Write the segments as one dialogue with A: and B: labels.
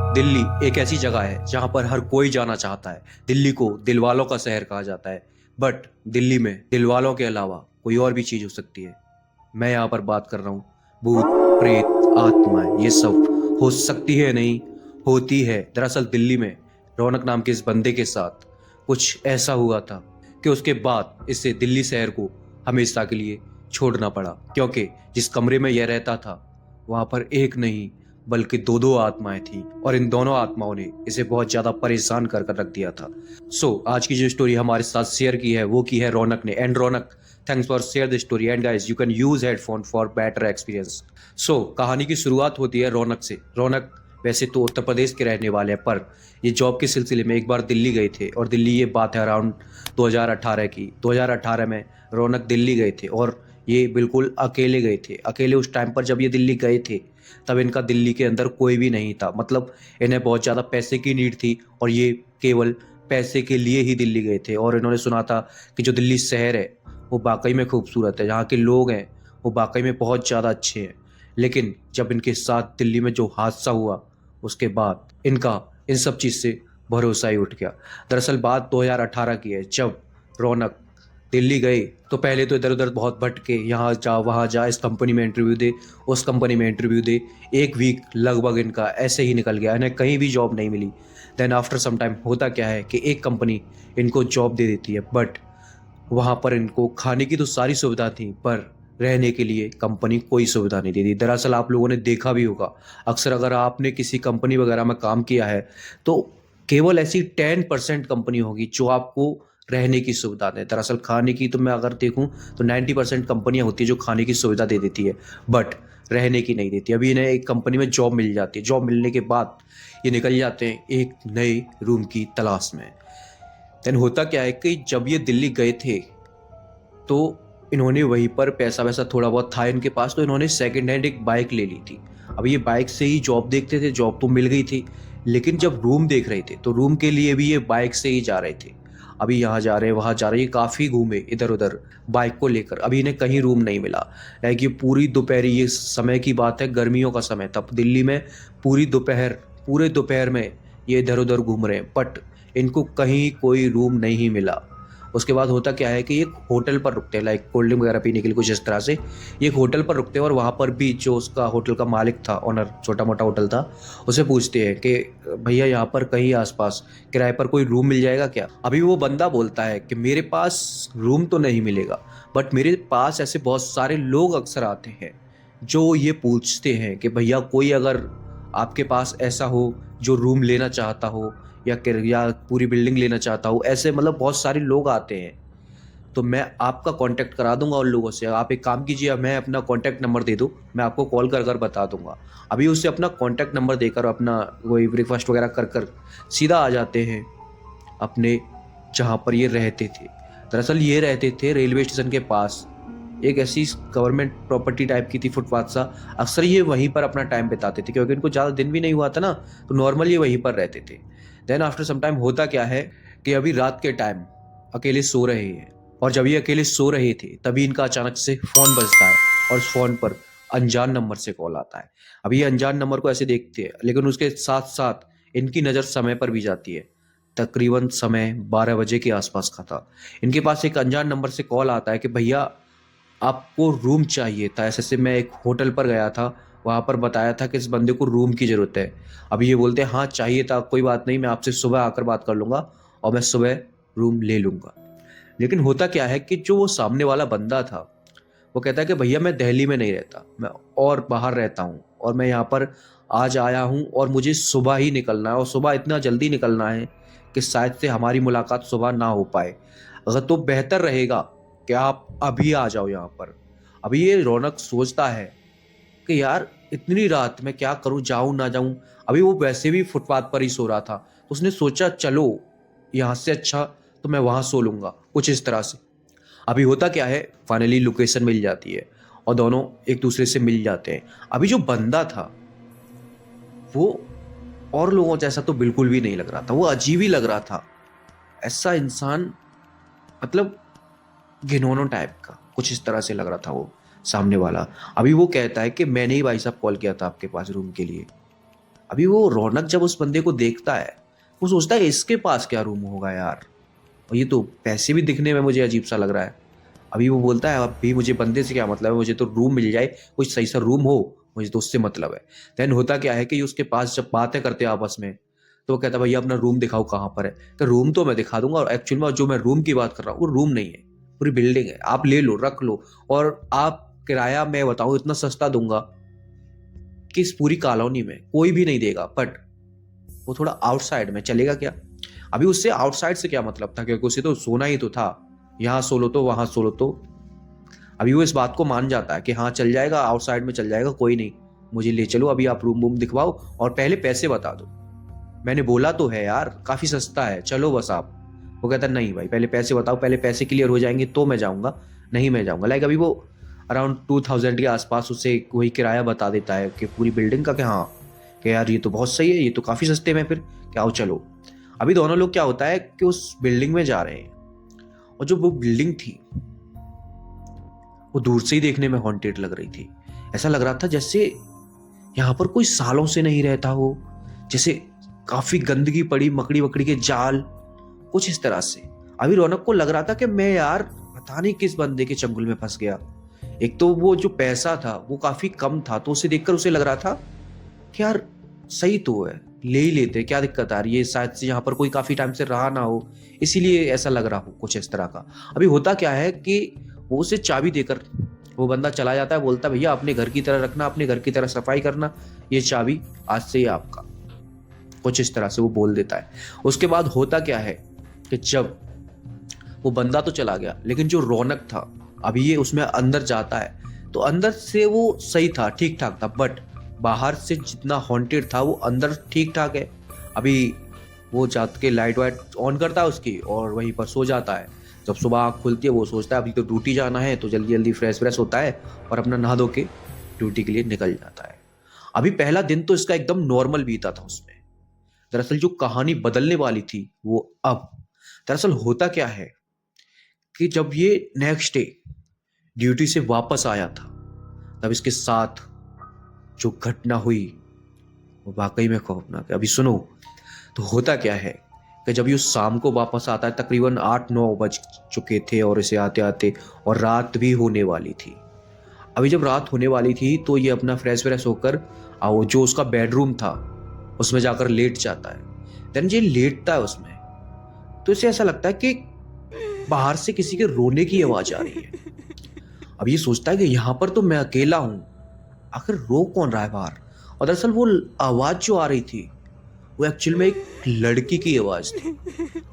A: दिल्ली एक ऐसी जगह है जहां पर हर कोई जाना चाहता है। दिल्ली को दिलवालों का शहर कहा जाता है। बट दिल्ली में दिलवालों के अलावा कोई और भी चीज हो सकती है। मैं यहाँ पर बात कर रहा हूँ भूत, प्रेत, आत्माएं, ये सब हो सकती है, नहीं होती है। दरअसल दिल्ली में रौनक नाम के इस बंदे के साथ कुछ ऐसा हुआ था कि उसके बाद इसे दिल्ली शहर को हमेशा के लिए छोड़ना पड़ा, क्योंकि जिस कमरे में यह रहता था वहां पर एक नहीं बल्कि दो दो आत्माएं थी, और इन दोनों आत्माओं ने इसे बहुत ज्यादा परेशान कर कर रख दिया था। आज की जो स्टोरी हमारे साथ शेयर की है वो की है रौनक ने। And Raunak, thanks for share the story, and guys you can use headphone for better experience. कहानी की शुरुआत होती है रौनक से। रौनक वैसे तो उत्तर प्रदेश के रहने वाले हैं, पर ये जॉब के सिलसिले में एक बार दिल्ली गए थे। और दिल्ली, ये बात है अराउंड 2018 की। 2018 में रौनक दिल्ली गए थे, और ये बिल्कुल अकेले गए थे। अकेले उस टाइम पर जब ये दिल्ली गए थे तब इनका दिल्ली के अंदर कोई भी नहीं था। मतलब इन्हें बहुत ज़्यादा पैसे की नीड थी, और ये केवल पैसे के लिए ही दिल्ली गए थे। और इन्होंने सुना था कि जो दिल्ली शहर है वो वाकई में खूबसूरत है, यहाँ के लोग हैं वो वाकई में बहुत ज़्यादा अच्छे हैं। लेकिन जब इनके साथ दिल्ली में जो हादसा हुआ उसके बाद इनका इन सब चीज़ से भरोसा ही उठ गया। दरअसल बात 2018 की है, जब रौनक दिल्ली गए तो पहले तो इधर उधर बहुत भटके, यहाँ जा वहाँ जा, इस कंपनी में इंटरव्यू दे, उस कंपनी में इंटरव्यू दे। एक वीक लगभग इनका ऐसे ही निकल गया, इन्हें कहीं भी जॉब नहीं मिली। देन आफ्टर सम टाइम होता क्या है कि एक कंपनी इनको जॉब दे देती है, बट वहाँ पर इनको खाने की तो सारी सुविधा थी, पर रहने के लिए कंपनी कोई सुविधा नहीं देती। दरअसल आप लोगों ने देखा भी होगा, अक्सर अगर आपने किसी कंपनी वगैरह में काम किया है तो केवल ऐसी 10% कंपनी होगी जो आपको रहने की सुविधा दे। दरअसल खाने की तो मैं अगर देखूं तो 90% कंपनियां होती है जो खाने की सुविधा दे देती है, बट रहने की नहीं देती। अभी इन्हें एक कंपनी में जॉब मिल जाती है। जॉब मिलने के बाद ये निकल जाते हैं एक नए रूम की तलाश में। देन होता क्या है कि जब ये दिल्ली गए थे तो इन्होंने वहीं पर पैसा वैसा थोड़ा बहुत था इनके पास, तो इन्होंने सेकंड हैंड एक बाइक ले ली थी। अब ये बाइक से ही जॉब देखते थे, जॉब तो मिल गई थी, लेकिन जब रूम देख रहे थे तो रूम के लिए भी ये बाइक से ही जा रहे थे। अभी यहाँ जा रहे वहाँ जा रहे, ये काफ़ी घूमे इधर उधर बाइक को लेकर। अभी इन्हें कहीं रूम नहीं मिला। लाइक ये पूरी दोपहरी, ये समय की बात है, गर्मियों का समय था दिल्ली में, पूरी दोपहर, पूरे दोपहर में ये इधर उधर घूम रहे हैं, बट इनको कहीं कोई रूम नहीं मिला। उसके बाद होता क्या है कि एक होटल पर रुकते हैं, लाइक कोल्ड ड्रिंक वगैरह पीने के लिए, कुछ इस तरह से। ये एक होटल पर रुकते हैं, और वहाँ पर भी जो उसका होटल का मालिक था, ओनर, छोटा मोटा होटल था, उसे पूछते हैं कि भैया यहाँ पर कहीं आसपास किराए पर कोई रूम मिल जाएगा क्या। अभी वो बंदा बोलता है कि मेरे पास रूम तो नहीं मिलेगा, बट मेरे पास ऐसे बहुत सारे लोग अक्सर आते हैं जो ये पूछते हैं कि भैया कोई अगर आपके पास ऐसा हो जो रूम लेना चाहता हो, या पूरी बिल्डिंग लेना चाहता हूँ, ऐसे मतलब बहुत सारे लोग आते हैं, तो मैं आपका कांटेक्ट करा दूंगा उन लोगों से। आप एक काम कीजिए, मैं अपना कांटेक्ट नंबर दे दूँ, मैं आपको कॉल कर कर बता दूंगा। अभी उससे अपना कांटेक्ट नंबर देकर अपना वही ब्रेकफास्ट वगैरह कर कर सीधा आ जाते हैं अपने जहाँ पर ये रहते थे। दरअसल ये रहते थे रेलवे स्टेशन के पास, एक ऐसी गवर्नमेंट प्रॉपर्टी टाइप की थी, फुटपाथ सा। अक्सर ये वहीं पर अपना टाइम बिताते थे, क्योंकि इनको ज़्यादा दिन भी नहीं हुआ था ना, तो नॉर्मल ये वहीं पर रहते थे। देन आफ्टर सम टाइम होता क्या है कि अभी रात के टाइम अकेले सो रहे हैं, और जब ये अकेले सो रहे थे तभी इनका अचानक से फ़ोन बजता है, और उस फ़ोन पर अनजान नंबर से कॉल आता है। अभी ये अनजान नंबर को ऐसे देखते हैं, लेकिन उसके साथ साथ इनकी नज़र समय पर भी जाती है। तकरीबन समय 12 बजे के आसपास का था। इनके पास एक अनजान नंबर से कॉल आता है कि भैया आपको रूम चाहिए था। ऐसे मैं एक होटल पर गया था, वहाँ पर बताया था कि इस बंदे को रूम की ज़रूरत है। अभी ये बोलते हैं हाँ चाहिए था, कोई बात नहीं, मैं आपसे सुबह आकर बात कर लूँगा और मैं सुबह रूम ले लूँगा। लेकिन होता क्या है कि जो वो सामने वाला बंदा था वो कहता है कि भैया मैं दिल्ली में नहीं रहता, मैं और बाहर रहता हूँ, और मैं यहाँ पर आज आया हूँ और मुझे सुबह ही निकलना है, और सुबह इतना जल्दी निकलना है कि शायद से हमारी मुलाकात सुबह ना हो पाए। अगर तो बेहतर रहेगा कि आप अभी आ जाओ यहाँ पर। अभी ये रौनक सोचता है कि यार इतनी रात में क्या करूँ, जाऊँ ना जाऊँ। अभी वो वैसे भी फुटपाथ पर ही सो रहा था, तो उसने सोचा चलो यहाँ से अच्छा तो मैं वहाँ सो लूँगा, कुछ इस तरह से। अभी होता क्या है, फाइनली लोकेशन मिल जाती है और दोनों एक दूसरे से मिल जाते हैं। अभी जो बंदा था वो और लोगों जैसा तो बिल्कुल भी नहीं लग रहा था, वो अजीब ही लग रहा था। ऐसा इंसान, मतलब घिनौना टाइप का, कुछ इस तरह से लग रहा था वो सामने वाला। अभी वो कहता है कि मैंने ही भाई साहब कॉल किया था आपके पास रूम के लिए। अभी वो रौनक जब उस बंदे को देखता है, वो सोचता है इसके पास क्या रूम होगा यार, और ये तो पैसे भी दिखने में मुझे अजीब सा लग रहा है। अभी वो बोलता है अभी मुझे बंदे से क्या मतलब है, मुझे तो रूम मिल जाए, कोई सही सा रूम हो, मुझे तो उससे मतलब है। देन होता क्या है कि उसके पास जब बातें करते हैं आपस में, तो वो कहता है भैया अपना रूम दिखाओ कहाँ पर है। तो रूम तो मैं दिखा दूंगा, और एक्चुअल में जो मैं रूम की बात कर रहा हूँ वो रूम नहीं है, पूरी बिल्डिंग है, आप ले लो रख लो, और आप किराया मैं बताऊं इतना सस्ता दूंगा कि इस पूरी कॉलोनी में कोई भी नहीं देगा। बट वो थोड़ा आउटसाइड में चलेगा क्या? अभी उससे आउटसाइड से क्या मतलब था, क्योंकि उसे तो सोना ही तो था, यहाँ सो लो तो वहां सो लो तो। अभी वो इस बात को मान जाता है कि हाँ चल जाएगा, आउटसाइड में चल जाएगा, कोई नहीं, मुझे ले चलो, अभी आप रूम वूम दिखवाओ और पहले पैसे बता दो। मैंने बोला तो है यार काफी सस्ता है, चलो बस आप। वो कहता नहीं भाई पहले पैसे बताओ, पहले पैसे क्लियर हो जाएंगे तो मैं जाऊंगा, नहीं मैं जाऊंगा। लाइक अभी वो अराउंड 2000 के आसपास उसे वही किराया बता देता है कि पूरी बिल्डिंग का, कि हाँ कि यार ये तो बहुत सही है, ये तो काफी सस्ते में, फिर क्या हो चलो। अभी दोनों लोग क्या होता है कि उस बिल्डिंग में जा रहे हैं, और जो वो बिल्डिंग थी वो दूर से ही देखने में हॉन्टेड लग रही थी। ऐसा लग रहा था जैसे यहाँ पर कोई सालों से नहीं रहता हो, जैसे काफी गंदगी पड़ी, मकड़ी वकड़ी के जाल, कुछ इस तरह से। अभी रौनक को लग रहा था कि मैं यार पता नहीं किस बंदे के चंगुल में फंस गया। एक तो वो जो पैसा था वो काफी कम था, तो उसे देखकर उसे लग रहा था कि यार सही तो है, ले ही लेते, क्या दिक्कत आ रही है, शायद से यहाँ पर कोई काफी टाइम से रहा ना हो, इसीलिए ऐसा लग रहा हो, कुछ इस तरह का। अभी होता क्या है कि वो उसे चाबी देकर वो बंदा चला जाता है, बोलता है भैया अपने घर की तरह रखना, अपने घर की तरह सफाई करना, ये चाबी आज से ही आपका, कुछ इस तरह से वो बोल देता है। उसके बाद होता क्या है कि जब वो बंदा तो चला गया, लेकिन जो रौनक था अभी ये उसमें अंदर जाता है, तो अंदर से वो सही था, ठीक ठाक था, बट बाहर से जितना हॉन्टेड था वो अंदर ठीक ठाक है। अभी वो जात के लाइट वाइट ऑन करता है उसकी, और वहीं पर सो जाता है। जब सुबह आँख खुलती है वो सोचता है अभी तो ड्यूटी जाना है, तो जल्दी जल्दी फ्रेश व्रेश होता है और अपना नहा धो के ड्यूटी के लिए निकल जाता है। अभी पहला दिन तो इसका एकदम नॉर्मल बीता था उसमें। दरअसल जो कहानी बदलने वाली थी वो अब, दरअसल होता क्या है कि जब ये नेक्स्ट डे ड्यूटी से वापस आया था, तब इसके साथ जो घटना हुई वो वाकई में खौफनाक है। अभी सुनो, तो होता क्या है कि जब ये शाम को वापस आता है, तकरीबन 8-9 बज चुके थे और इसे आते आते, और रात भी होने वाली थी। अभी जब रात होने वाली थी तो ये अपना फ्रेश व्रेश होकर वो जो उसका बेडरूम था उसमें जाकर लेट जाता है। देन ये लेटता है उसमें, तो इसे ऐसा लगता है कि बाहर से किसी के रोने की आवाज आ रही है। अब ये सोचता है कि यहाँ पर तो मैं अकेला हूं, आखिर रो कौन रहा है बाहर। और दरअसल वो आवाज जो आ रही थी वो एक्चुअल में एक लड़की की आवाज थी।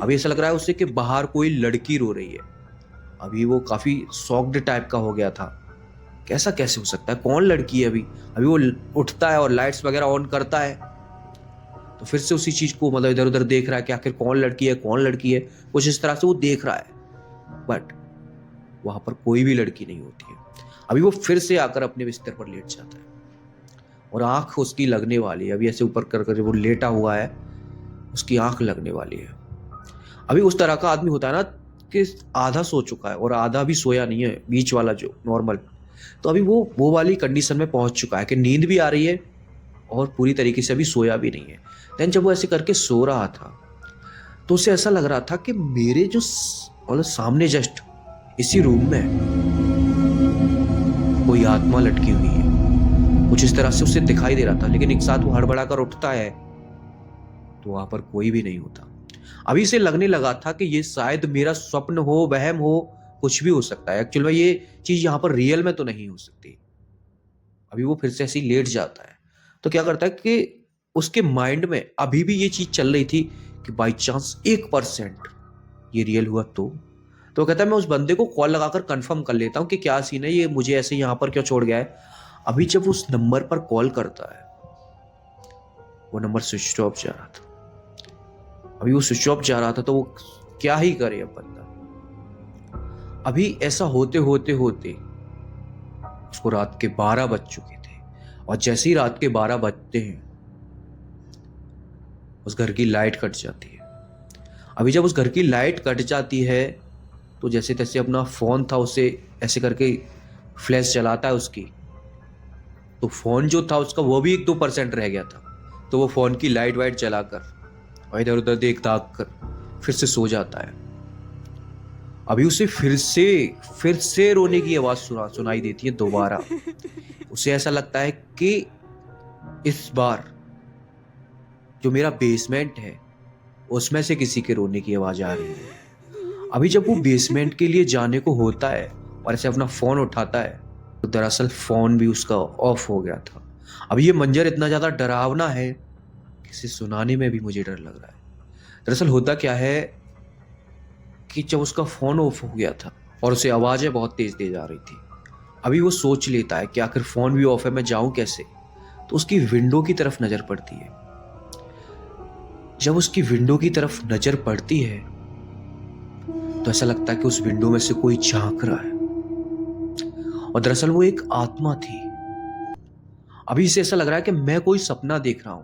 A: अभी ऐसा लग रहा है उसे कि बाहर कोई लड़की रो रही है। अभी वो काफी शॉक्ड टाइप का हो गया था, कैसा कैसे हो सकता है, कौन लड़की है। अभी अभी वो उठता है और लाइट्स वगैरह ऑन करता है, तो फिर से उसी चीज को मतलब इधर उधर देख रहा है कि आखिर कौन लड़की है, कौन लड़की है, कुछ इस तरह से वो देख रहा है। बट वहां पर कोई भी लड़की नहीं होती है। अभी वो फिर से आकर अपने बिस्तर पर लेट जाता है, और आंख उसकी लगने वाली है। अभी ऐसे ऊपर कर कर वो लेटा हुआ है, उसकी आंख लगने वाली है। अभी उस तरह का आदमी होता है ना कि आधा सो चुका है और आधा भी सोया नहीं है, बीच वाला जो नॉर्मल। तो अभी वो वाली कंडीशन में पहुंच चुका है कि नींद भी आ रही है और पूरी तरीके से अभी सोया भी नहीं है। देन जब वो ऐसे करके सो रहा था, तो उसे ऐसा लग रहा था कि मेरे जो मतलब सामने जस्ट इसी रूम में कोई आत्मा लटकी हुई है, कुछ इस तरह से उसे दिखाई दे रहा था। लेकिन एक साथ वो हड़बड़ा कर उठता है तो वहां पर कोई भी नहीं होता। अभी इसे लगने लगा था कि ये शायद मेरा स्वप्न हो, वहम हो, कुछ भी हो सकता है, एक्चुअल में ये चीज यहाँ पर रियल में तो नहीं हो सकती। अभी वो फिर से ऐसे ही लेट जाता है, तो क्या करता है कि उसके माइंड में अभी भी ये चीज चल रही थी कि बाई चांस 1% ये रियल हुआ तो कहता है मैं उस बंदे को कॉल लगाकर कंफर्म कर लेता हूँ कि क्या सीन है, ये मुझे ऐसे यहाँ पर क्यों छोड़ गया है। अभी जब उस नंबर पर कॉल करता है, वो नंबर स्विच ऑफ जा रहा था। अभी वो स्विच ऑफ जा रहा था तो वो क्या ही करे अब बंदा। अभी ऐसा होते होते होते उसको रात के 12 बज चुके थे, और जैसे ही रात के 12 बजते हैं उस घर की लाइट कट जाती है। अभी जब उस घर की लाइट कट जाती है तो जैसे तैसे अपना फोन था उसे ऐसे करके फ्लैश जलाता है उसकी, तो फोन जो था उसका वो भी 1-2% रह गया था। तो वो फ़ोन की लाइट वाइट जलाकर और इधर उधर देख दाख कर फिर से सो जाता है। अभी उसे फिर से रोने की आवाज़ सुनाई देती है दोबारा। उसे ऐसा लगता है कि इस बार जो मेरा बेसमेंट है उसमें से किसी के रोने की आवाज़ आ रही है। अभी जब वो बेसमेंट के लिए जाने को होता है और ऐसे अपना फ़ोन उठाता है तो दरअसल फ़ोन भी उसका ऑफ हो गया था। अभी ये मंजर इतना ज़्यादा डरावना है कि इसे सुनाने में भी मुझे डर लग रहा है। दरअसल होता क्या है कि जब उसका फ़ोन ऑफ हो गया था और उसे आवाज़ें बहुत तेज़ तेज़ आ रही थी, अभी वो सोच लेता है कि आखिर फ़ोन भी ऑफ है, मैं जाऊं कैसे। तो उसकी विंडो की तरफ नज़र पड़ती है। जब उसकी विंडो की तरफ नज़र पड़ती है तो ऐसा लगता है कि उस विंडो में से कोई झांक रहा है और दरअसल वो एक आत्मा थी। अभी इसे ऐसा लग रहा है कि मैं कोई सपना देख रहा हूं।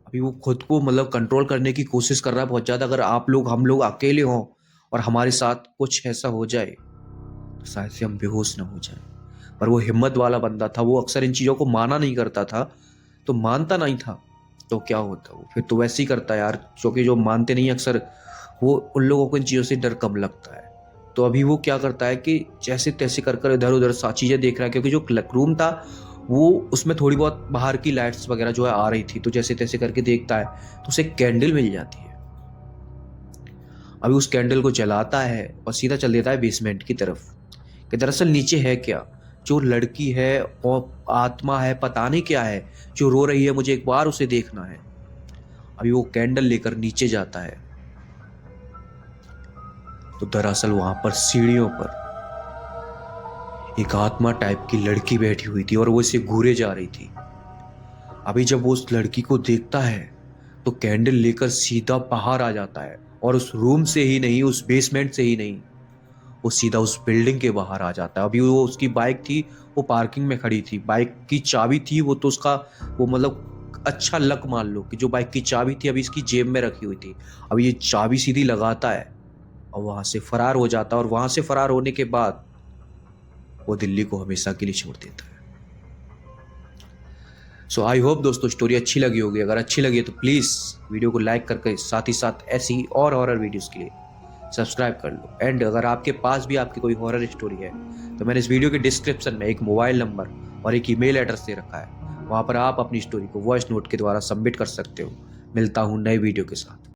A: अभी वो खुद को मतलब कंट्रोल करने की कोशिश कर रहा है बहुत ज़्यादा। अगर हम लोग अकेले हों और हमारे साथ कुछ ऐसा हो जाए तो शायद से हम बेहोश ना हो जाए। पर वो हिम्मत वाला बंदा था, वो अक्सर इन चीज़ों को माना नहीं करता था। तो मानता नहीं था तो क्या होता, वो फिर तो वैसे ही करता है यार, क्योंकि जो मानते नहीं अक्सर वो उन लोगों को इन चीज़ों से डर कम लगता है। तो अभी वो क्या करता है कि जैसे तैसे कर कर इधर उधर चीज़ें देख रहा है, क्योंकि जो रूम था वो उसमें थोड़ी बहुत बाहर की लाइट्स वगैरह जो है आ रही थी। तो जैसे तैसे करके देखता है तो उसे कैंडल मिल जाती है। अभी उस कैंडल को जलाता है और सीधा चल देता है बेसमेंट की तरफ कि दरअसल नीचे है क्या। जो लड़की है और आत्मा है, पता नहीं क्या है जो रो रही है, मुझे एक बार उसे देखना है। अभी वो कैंडल लेकर नीचे जाता है तो दरअसल वहां पर सीढ़ियों पर एक आत्मा टाइप की लड़की बैठी हुई थी और वो इसे घूरे जा रही थी। अभी जब वो उस लड़की को देखता है तो कैंडल लेकर सीधा बाहर आ जाता है और उस रूम से ही नहीं, उस बेसमेंट से ही नहीं, वो सीधा उस बिल्डिंग के बाहर आ जाता है। अभी वो उसकी बाइक थी, वो पार्किंग में खड़ी थी, बाइक की चाबी थी वो तो उसका वो मतलब अच्छा लक मान लो कि जो बाइक की चाबी थी अभी इसकी जेब में रखी हुई थी। अब ये चाबी सीधी लगाता है और वहां से फरार हो जाता है और वहां से फरार होने के बाद वो दिल्ली को हमेशा के लिए छोड़ देता है। सो आई होप दोस्तों स्टोरी अच्छी लगी होगी। अगर अच्छी लगी है तो प्लीज़ वीडियो को लाइक करके साथ ही साथ ऐसी और हॉरर वीडियोस के लिए सब्सक्राइब कर लो। एंड अगर आपके पास भी आपकी कोई हॉरर स्टोरी है तो मैंने इस वीडियो के डिस्क्रिप्शन में एक मोबाइल नंबर और एक ईमेल एड्रेस दे रखा है, वहाँ पर आप अपनी स्टोरी को वॉइस नोट के द्वारा सबमिट कर सकते हो। मिलता हूँ नए वीडियो के साथ।